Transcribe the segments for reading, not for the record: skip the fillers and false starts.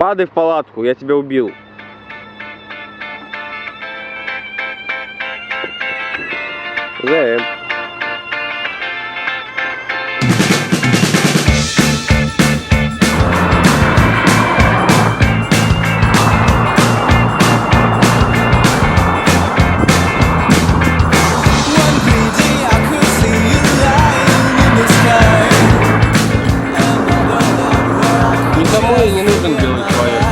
падай в палатку, я тебя убил. ЗМ. Никому и не нужен белый человек.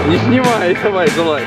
Не снимай, давай, давай.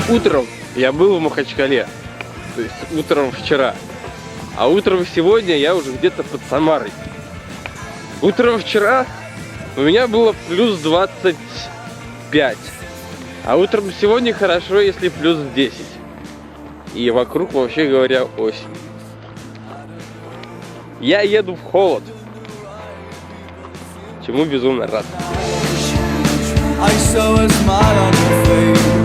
Утром я был в Махачкале, то есть утром вчера, а утром сегодня я уже где-то под Самарой. Утром вчера у меня было плюс 25, а утром сегодня хорошо, если плюс 10. И вокруг, вообще говоря, осень. Я еду в холод, чему безумно рад. I saw a smile on your face.